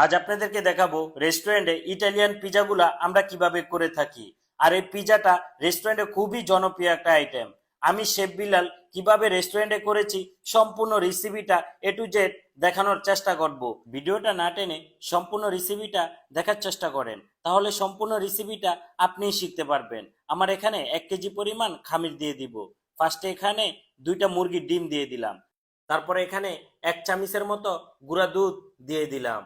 আজ আপনাদেরকে দেখাবো রেস্টুরেন্টে ইটালিয়ান পিজাগুলা আমরা কিভাবে করে থাকি। আর এই পিজাটা রেস্টুরেন্টে খুবই জনপ্রিয় একটা আইটেম। আমি শেফ বিলাল কিভাবে রেস্টুরেন্টে করেছি সম্পূর্ণ রেসিপিটা এ টু জেড দেখানোর চেষ্টা করব। ভিডিওটা না টেনে সম্পূর্ণ রেসিপিটা দেখার চেষ্টা করেন, তাহলে সম্পূর্ণ রেসিপিটা আপনিই শিখতে পারবেন। আমার এখানে 1 কেজি পরিমাণ খামির দিয়ে দিব। ফার্স্টে এখানে 2টা মুরগির ডিম দিয়ে দিলাম। তারপরে এখানে 1 চামচের মতো গুঁড়া দুধ দিয়ে দিলাম।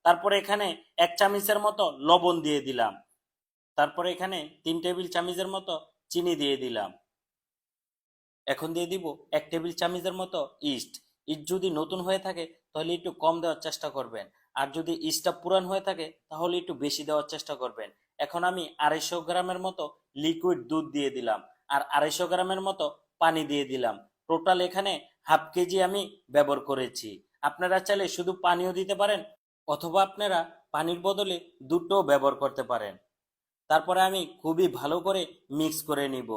তারপরে এখানে 1 চামচের মতো লবণ দিয়ে দিলাম। তারপরে এখানে 3 টেবিল চামচের মতো চিনি দিয়ে দিলাম। এখন দিয়ে দিব 1 টেবিল চামচের মতো ইস্ট। ইস্ট যদি নতুন হয়ে থাকে তাহলে একটু কম দেওয়ার চেষ্টা করবেন, আর যদি ইস্টটা পুরান হয়ে থাকে তাহলে একটু বেশি দেওয়ার চেষ্টা করবেন। এখন আমি 250 গ্রামের মতো লিকুইড দুধ দিয়ে দিলাম, আর 250 গ্রামের মতো পানি দিয়ে দিলাম। টোটাল এখানে হাফ কেজি আমি ব্যবহার করেছি। আপনারা চাইলে শুধু পানিও দিতে পারেন, অথবা আপনারা পানির বদলে দুধটাও ব্যবহার করতে পারেন। তারপরে আমি খুবই ভালো করে মিক্স করে নিব।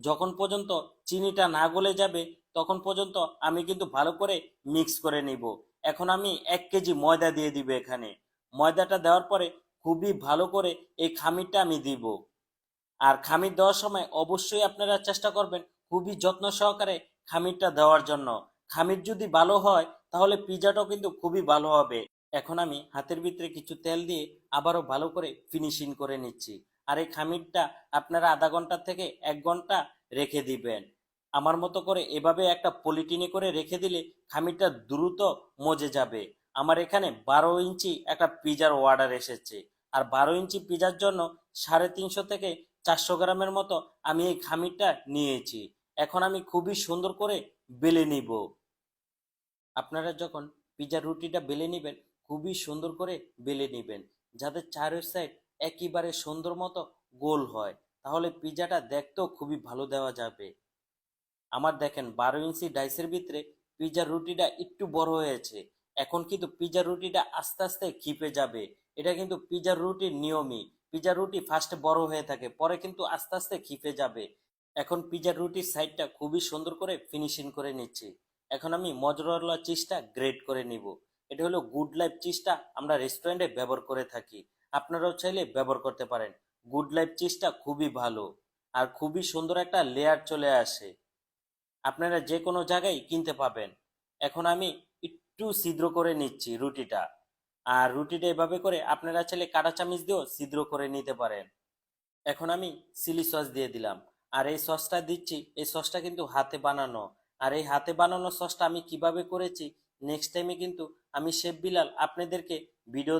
যখন পর্যন্ত চিনিটা না গলে যাবে তখন পর্যন্ত আমি কিন্তু ভালো করে মিক্স করে নিব। এখন আমি 1 কেজি ময়দা দিয়ে দিব এখানে। ময়দাটা দেওয়ার পরে খুবই ভালো করে এই খামিরটা আমি দিব। আর খামির দেওয়ার সময় অবশ্যই আপনারা চেষ্টা করবেন খুবই যত্ন সহকারে খামিরটা দেওয়ার জন্য। খামির যদি ভালো হয় তাহলে পিজাটাও কিন্তু খুবই ভালো হবে। এখন আমি হাতের ভিতরে কিছু তেল দিয়ে আবারও ভালো করে ফিনিশিং করে নিচ্ছি। আর এই খামিরটা আপনারা আধা ঘন্টা থেকে 1 ঘন্টা রেখে দিবেন। আমার মতো করে এভাবে একটা পলিটিনে করে রেখে দিলে খামিরটা দ্রুত মজে যাবে। আমার এখানে 12 ইঞ্চি একটা পিজার অর্ডার এসেছে। আর 12 ইঞ্চি পিজার জন্য 350 থেকে 400 গ্রামের মতো আমি এই খামিরটা নিয়েছি। এখন আমি খুবই সুন্দর করে বেলে নিব। আপনারা যখন পিজার রুটিটা বেলে নেবেন খুবই সুন্দর করে বেলে নেবেন, যাতে চারের সাইড একেবারে সুন্দর মতো গোল হয়, তাহলে পিজাটা দেখতেও খুবই ভালো দেওয়া যাবে। আমার দেখেন 12 ইঞ্চি ডাইসের ভিতরে পিজার রুটিটা একটু বড় হয়েছে। এখন কিন্তু পিজার রুটিটা আস্তে আস্তে ক্ষিপে যাবে। এটা কিন্তু পিজার রুটির নিয়মই। পিজার রুটি ফার্স্টে বড় হয়ে থাকে, পরে কিন্তু আস্তে আস্তে ক্ষিপে যাবে। এখন পিজার রুটির সাইডটা খুবই সুন্দর করে ফিনিশিং করে নিচ্ছি। এখন আমি মজরেলা চিজটা গ্রেট করে নিব। এটা হলো গুড লাইফ চিজটা, আমরা রেস্টুরেন্টে ব্যবহার করে থাকি। আপনারাও চাইলে ব্যবহার করতে পারেন। গুড লাইফ চিজটা খুবই ভালো, আর খুবই সুন্দর একটা লেয়ার চলে আসে। আপনারা যে কোনো জায়গায় কিনতে পাবেন। এখন আমি একটু ছিদ্র করে নিচ্ছি রুটিটা। আর রুটিটা এভাবে করে আপনারা চাইলে কাঁটা চামচ দিয়েও ছিদ্র করে নিতে পারেন। এখন আমি চিলি সস দিয়ে দিলাম। আর এই সসটা দিচ্ছি, এই সসটা কিন্তু হাতে বানানো। আর এই হাতে বানানো সসটা আমি কিভাবে করেছি নেক্সট টাইমে কিন্তু আমি শেফ বিলাল আপনাদেরকে ভিডিও